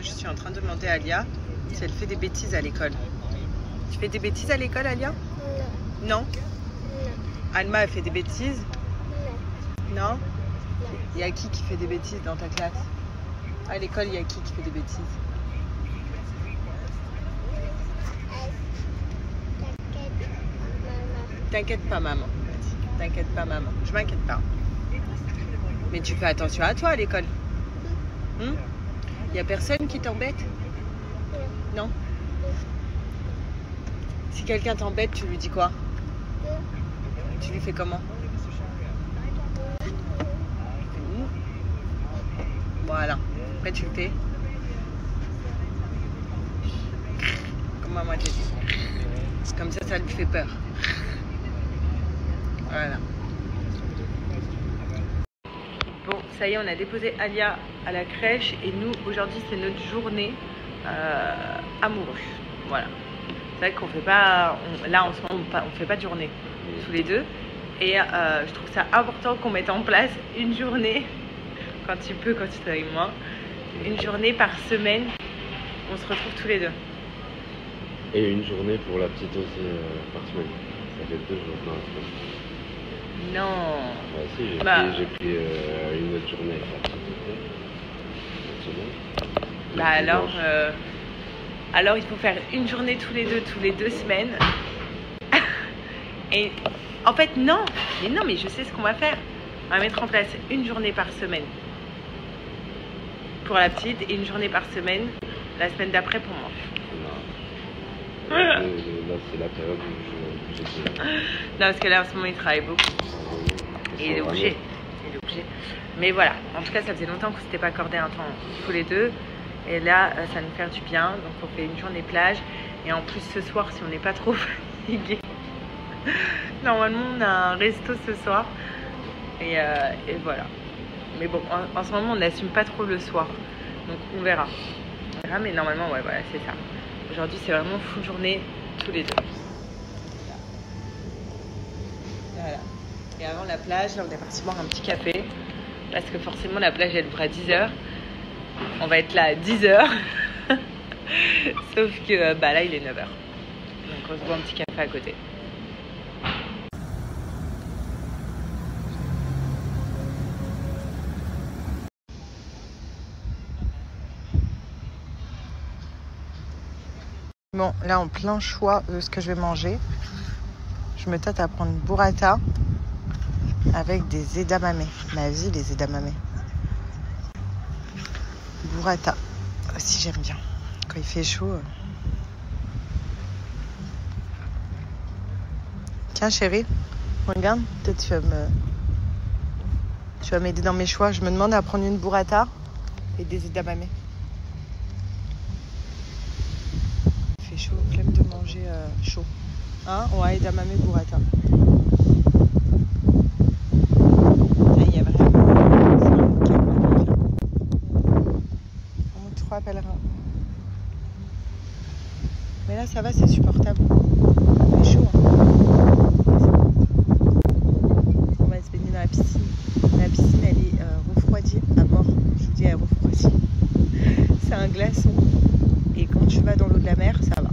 Moi, je suis en train de demander à Alia si elle fait des bêtises à l'école. Tu fais des bêtises à l'école, Alia? Non. Non? Alma, elle fait des bêtises? Non. Non? Il y a qui fait des bêtises dans ta classe? À l'école, il y a qui fait des bêtises? T'inquiète pas, maman. T'inquiète pas, maman. Je m'inquiète pas. Mais tu fais attention à toi à l'école. Il y a personne qui t'embête? Non? Si quelqu'un t'embête, tu lui dis quoi? Tu lui fais comment? Voilà. Après, tu le fais. Comme maman t'a dit. Comme ça lui fait peur. Voilà. Bon, ça y est, on a déposé Alia à la crèche et nous, aujourd'hui, c'est notre journée amoureux. Voilà. C'est vrai qu'on fait pas, là en ce moment, on fait pas de journée tous les deux. Et je trouve ça important qu'on mette en place une journée, quand tu peux, quand tu es avec moi, une journée par semaine, on se retrouve tous les deux. Et une journée pour la petite aussi par semaine. Ça fait 2 jours dans la semaine. Non. Bah si, j'ai pris une autre journée avec la petite aussi. Bah alors il faut faire une journée tous les 2 semaines. Et en fait non, mais je sais ce qu'on va faire. On va mettre en place une journée par semaine pour la petite et une journée par semaine la semaine d'après pour moi. Non. Là c'est la période où j'ai dit. Non, parce que là en ce moment il travaille beaucoup. Et il est obligé. Mais voilà, en tout cas ça faisait longtemps qu'on ne s'était pas accordé un temps tous les deux. Et là ça nous fait du bien. Donc on fait une journée plage. Et en plus ce soir, si on n'est pas trop fatigué, normalement on a un resto ce soir. Et voilà. Mais bon, en ce moment on n'assume pas trop le soir. Donc on verra. Mais normalement ouais, voilà, c'est ça. Aujourd'hui c'est vraiment full journée tous les deux. Voilà. Et avant la plage, là on est parti boire un petit café. Parce que forcément la plage elle ouvre à 10h. On va être là à 10h. Sauf que là il est 9h. Donc on se boit un petit café à côté. Bon, là en plein choix de ce que je vais manger. Je me tâte à prendre une burrata avec des edamame. Ma vie, les edamame. Burrata. Aussi, j'aime bien. Quand il fait chaud. Tiens, chérie, regarde. Peut-être tu vas m'aider dans mes choix. Je me demande à prendre une burrata et des edamame. Il fait chaud, flemme de manger chaud. Hein? Ouais, edamame burrata. Il y a vraiment 3 pèlerins. Mais là, ça va, c'est supportable. Il fait chaud. Hein. On va se baigner dans la piscine. La piscine, elle est refroidie à mort. Je vous dis, elle est refroidie. C'est un glaçon. Et quand tu vas dans l'eau de la mer, ça va.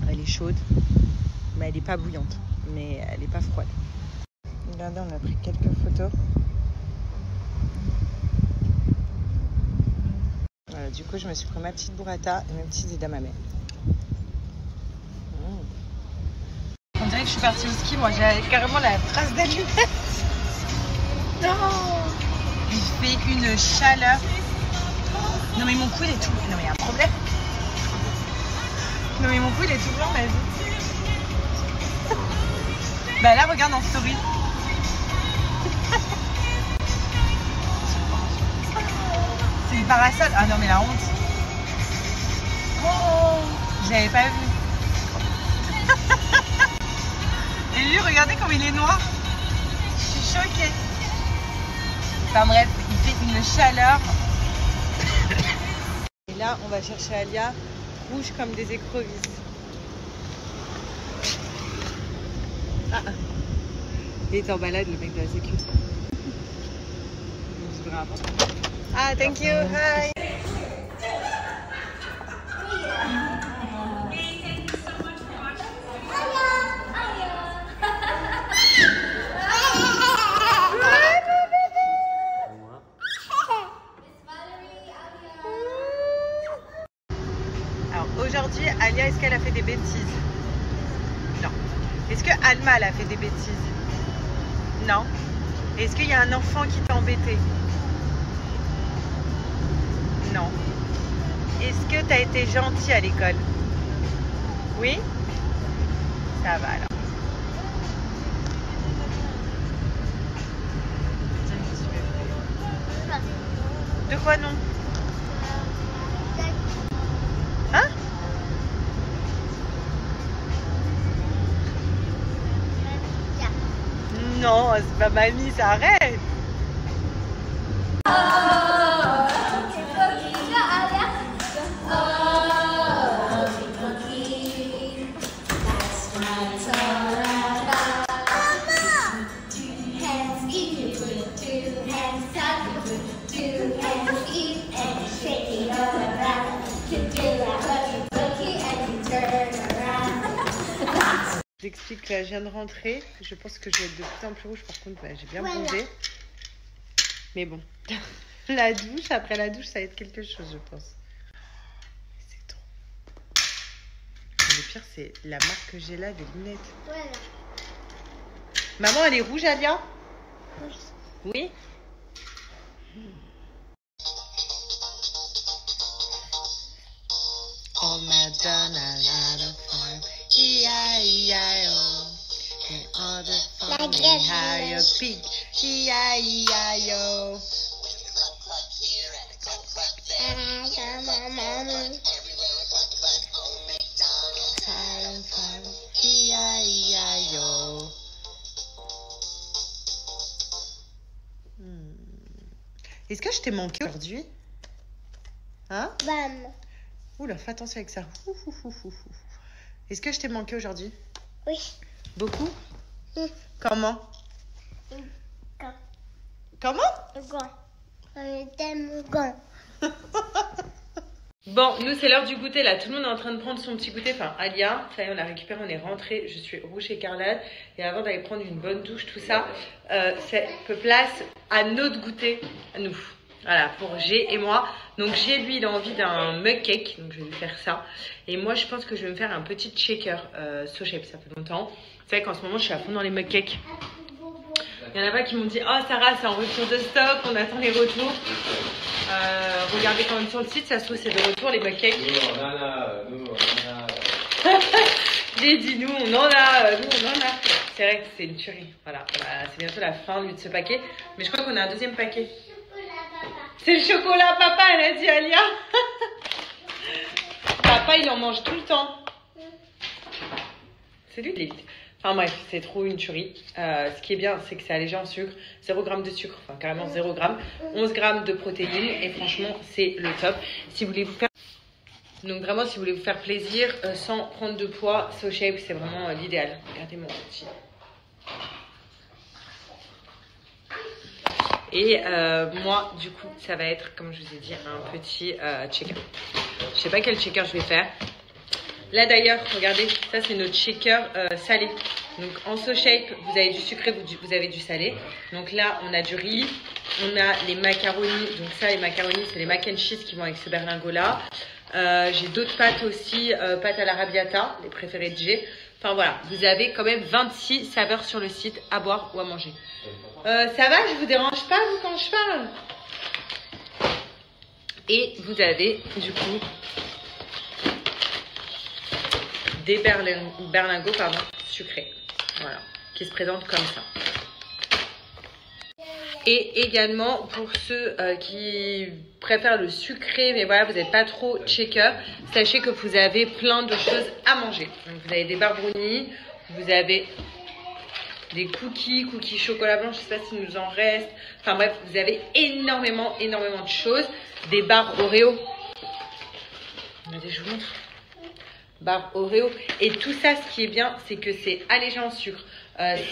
Elle est chaude. Mais elle n'est pas bouillante. Mais elle n'est pas froide. Regardez, on a pris quelques photos. Voilà, du coup, je me suis pris ma petite burrata et mes petits edamame. On dirait que je suis partie au ski. Moi, j'ai carrément la trace d'allumette. Non! Il fait une chaleur. Non, mais mon cou, il est tout... Non, mais il y a un problème. Non, mais mon cou, il est tout blanc, ma vie. Bah là, regarde en story. C'est une parasol. Ah non, mais la honte. Oh, je l'avais pas vu. Et lui, regardez comme il est noir. Je suis choquée. Enfin bref, il fait une chaleur. Et là, on va chercher Alia, rouge comme des écrevisses. Ah, il est en balade, le mec de la sécu. Ah, thank you, hi. aujourd'hui, Alia, est-ce qu'elle a fait des bêtises? Non. Est-ce que Alma, elle a fait des bêtises? Non. Est-ce qu'il y a un enfant qui t'a embêté? Non. Est-ce que tu as été gentil à l'école? Oui? Ça va alors. De quoi non? Hein? Non, c'est pas mamie, ça arrête. J'explique que là, je viens de rentrer. Je pense que je vais être de plus en plus rouge. Par contre, j'ai bien bougé. Mais bon, la douche, après la douche, ça va être quelque chose, je pense. C'est trop. Le pire, c'est la marque que j'ai là des lunettes. Voilà. Maman, elle est rouge, Alia? Oui. Oui? On m'a donné a lot of fun. E-I-E-I-O. And all the fun and higher peak. E-I-E-I-O. E-I-E-I-O. Est-ce que je t'ai manqué aujourd'hui? Hein? Bam. Oula, fais attention avec ça. Est-ce que je t'ai manqué aujourd'hui? Oui. Beaucoup? Oui. Comment? Quand? Comment? Quand? On t'aime quand? Bon, nous c'est l'heure du goûter là. Tout le monde est en train de prendre son petit goûter. Enfin, Alia, ça y est, on a récupéré, on est rentré. Je suis rouge écarlate. Et avant d'aller prendre une bonne douche, tout ça, c'est peu place à notre goûter, à nous. Voilà, pour G et moi. Donc G, lui, il a envie d'un mug cake. Donc je vais lui faire ça. Et moi, je pense que je vais me faire un petit shaker SoShape. Ça fait longtemps. C'est vrai qu'en ce moment, je suis à fond dans les mug cakes. Il y en a pas qui m'ont dit « Oh Sarah, c'est en retour de stock, on attend les retours. » Regardez quand même sur le site, ça se trouve c'est de retour les mug cakes. Nous, on en a. J'ai dit nous, on en a. C'est vrai que c'est une tuerie. Voilà, c'est bientôt la fin lui de ce paquet. Mais je crois qu'on a un deuxième paquet. C'est le chocolat, papa, elle a dit Alia. Papa, il en mange tout le temps. C'est lui qui l'évite. Enfin bref, c'est trop une tuerie. Ce qui est bien, c'est que c'est allégé en sucre. 0 g de sucre, enfin carrément 0 g. 11 g de protéines. Et franchement, c'est le top. Si vous voulez vous faire... Donc vraiment, si vous voulez vous faire plaisir, sans prendre de poids, SoShape, c'est vraiment l'idéal. Regardez mon petit. Et moi, du coup, ça va être, comme je vous ai dit, un petit shaker. Je sais pas quel shaker je vais faire. Là d'ailleurs, regardez, ça c'est notre shaker salé. Donc en SoShape, vous avez du sucré, vous avez du salé. Donc là, on a du riz, on a les macaronis. Donc ça, les macaronis, c'est les mac and cheese qui vont avec ce berlingot là. J'ai d'autres pâtes aussi, pâtes à l'arrabbiata, les préférées de G. Enfin voilà, vous avez quand même 26 saveurs sur le site à boire ou à manger. Ça va, je vous dérange pas vous quand je parle? Et vous avez du coup des berlingots sucrés, voilà, qui se présentent comme ça. Et également pour ceux qui préfèrent le sucré, mais voilà, vous n'êtes pas trop shaker, sachez que vous avez plein de choses à manger. Donc, vous avez des barres brownies, vous avez des cookies chocolat blanc, je ne sais pas s'il nous en reste. Enfin bref, vous avez énormément de choses. Des barres Oreo. Regardez, je vous montre. Barres Oreo. Et tout ça, ce qui est bien, c'est que c'est allégé en sucre.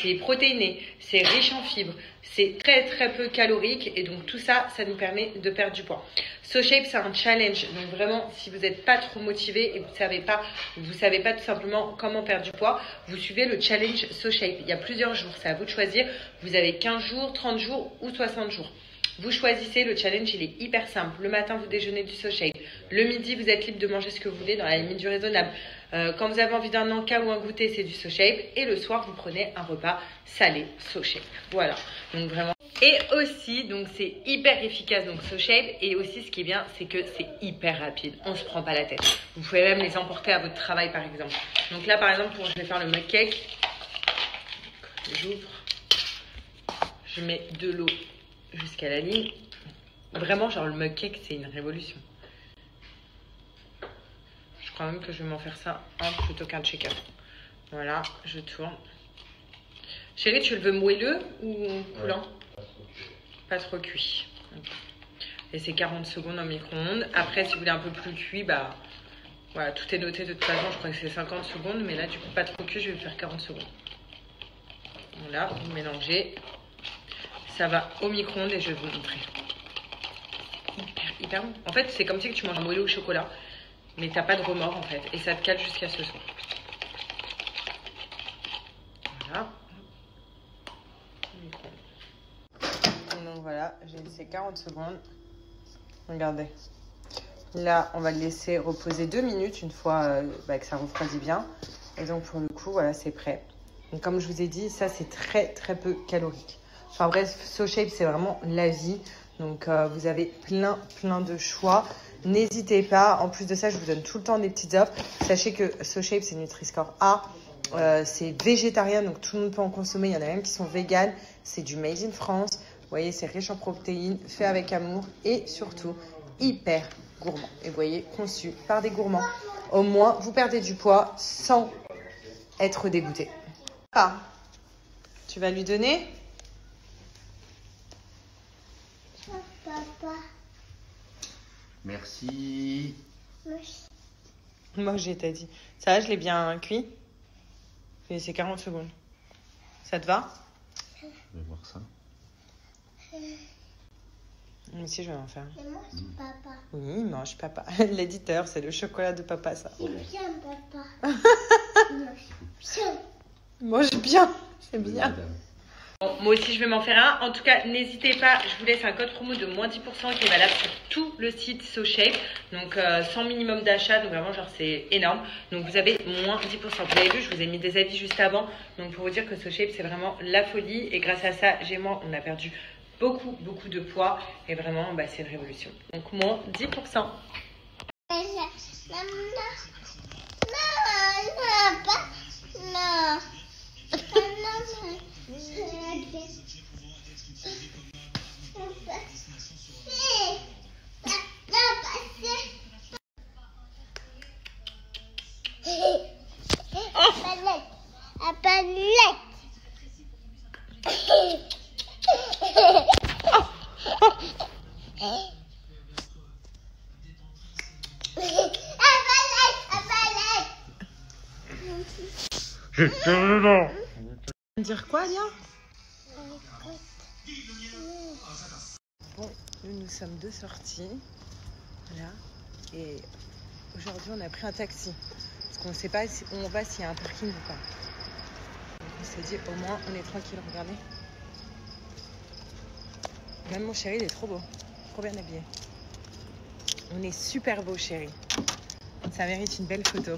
C'est protéiné, c'est riche en fibres, c'est très peu calorique et donc tout ça, ça nous permet de perdre du poids. SoShape, c'est un challenge, donc vraiment si vous n'êtes pas trop motivé et vous savez pas tout simplement comment perdre du poids, vous suivez le challenge SoShape. Il y a plusieurs jours, c'est à vous de choisir. Vous avez 15 jours, 30 jours ou 60 jours. Vous choisissez, le challenge il est hyper simple. Le matin, vous déjeunez du SoShape. Le midi, vous êtes libre de manger ce que vous voulez dans la limite du raisonnable. Quand vous avez envie d'un encas ou un goûter, c'est du SoShape. Et le soir, vous prenez un repas salé SoShape. Voilà, donc vraiment. Et aussi, donc c'est hyper efficace, donc SoShape. Et aussi, ce qui est bien, c'est que c'est hyper rapide. On se prend pas la tête. Vous pouvez même les emporter à votre travail, par exemple. Donc là, par exemple, je vais faire le mug cake. J'ouvre. Je mets de l'eau jusqu'à la ligne. Vraiment, genre le mug cake, c'est une révolution. Je crois même que je vais m'en faire ça un plutôt qu'un check-up. Voilà, je tourne. Chérie, tu le veux moelleux ou coulant? Pas trop cuit. Et c'est 40 secondes au micro-ondes. Après, si vous voulez un peu plus cuit, bah voilà, tout est noté de toute façon. Je crois que c'est 50 secondes, mais là, du coup, pas trop cuit, je vais faire 40 secondes. Voilà, vous mélangez. Ça va au micro-ondes et je vais vous montrer. Hyper bon. En fait, c'est comme si tu manges un moelleux au chocolat, mais t'as pas de remords en fait. Et ça te cale jusqu'à ce soir. Voilà. Donc voilà, j'ai laissé 40 secondes. Regardez. Là, on va le laisser reposer 2 minutes une fois que ça refroidit bien. Et donc pour le coup, voilà, c'est prêt. Donc comme je vous ai dit, ça c'est très très peu calorique. Enfin bref, SoShape c'est vraiment la vie. Donc vous avez plein de choix. N'hésitez pas. En plus de ça, je vous donne tout le temps des petites offres. Sachez que SoShape c'est Nutri-Score A. C'est végétarien, donc tout le monde peut en consommer. Il y en a même qui sont véganes. C'est du made in France. Vous voyez, c'est riche en protéines, fait avec amour et surtout hyper gourmand. Et vous voyez, conçu par des gourmands. Au moins, vous perdez du poids sans être dégoûté. Ah, tu vas lui donner? Papa. Merci. Moi, t'as dit. Ça va, je l'ai bien cuit. J'ai laissé 40 secondes. Ça te va? Je vais voir ça. Moi aussi, je vais en faire. Et moi, c'est papa. Oui, mange papa. L'éditeur, c'est le chocolat de papa, ça. C'est bien, papa. Bien. Mange bien, c'est bien. Bon, moi aussi, je vais m'en faire un. En tout cas, n'hésitez pas, je vous laisse un code promo de moins 10% qui est valable sur tout le site SoShape. Donc, sans minimum d'achat. Donc, vraiment, genre, c'est énorme. Donc, vous avez moins 10%. Vous avez vu, je vous ai mis des avis juste avant. Donc, pour vous dire que SoShape, c'est vraiment la folie. Et grâce à ça, moi, on a perdu beaucoup de poids. Et vraiment, bah, c'est une révolution. Donc, moins 10%. Non. Dire quoi, Lia? Bon, nous sommes de sortie. Voilà. Et aujourd'hui, on a pris un taxi. Parce qu'on ne sait pas où on va, s'il y a un parking ou pas. Donc on s'est dit, au moins, on est tranquille. Regardez. Même mon chéri, il est trop beau. Trop bien habillé. On est super beau, chéri. Ça mérite une belle photo.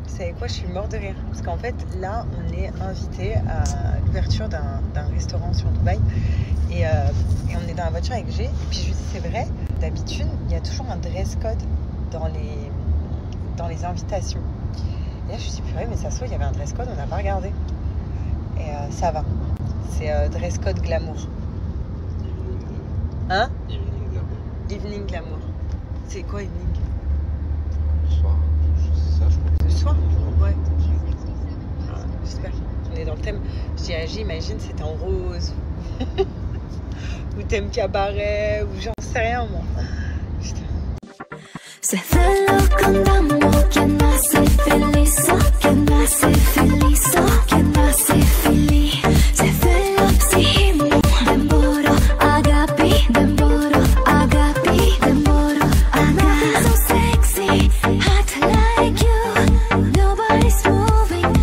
Vous savez quoi, je suis mort de rire. Parce qu'en fait, là, on est invité à l'ouverture d'un restaurant sur Dubaï. Et on est dans la voiture avec G. Et puis je lui dis, c'est vrai, d'habitude, il y a toujours un dress code dans les invitations. Et là, je me suis dit, purée, mais ça se trouve, il y avait un dress code, on n'a pas regardé. Et ça va. C'est dress code glamour. Hein? Evening glamour. Evening glamour. C'est quoi evening? Le soir. C'est ça, je crois. Le soir? Ouais. J'espère. On est dans le thème. Je dis à J, imagine, c'est en rose. Ou thème cabaret, ou j'en sais rien, moi. Putain. Se feliz cantamos, que nace feliz, que nace feliz, que nace feliz. Se feliz himno, demboro, agapi, demboro, agapi, demboro, agapi. So sexy, hot like you, nobody's moving.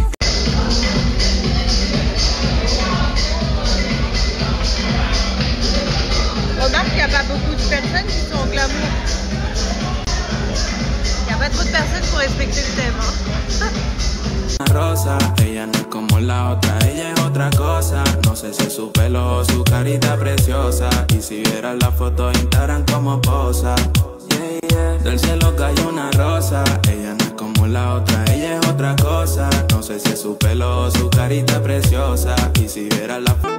respecter le thème. Hein. Rosa, ella no es como la otra, ella es otra cosa. No sé si es su pelo o su carita preciosa. Y si vieras la foto Instagram como posa. Yeah, yeah. Del cielo cayó una rosa, ella no es como la otra, ella es otra cosa. No sé si es su pelo o su carita preciosa. Y si vieras la foto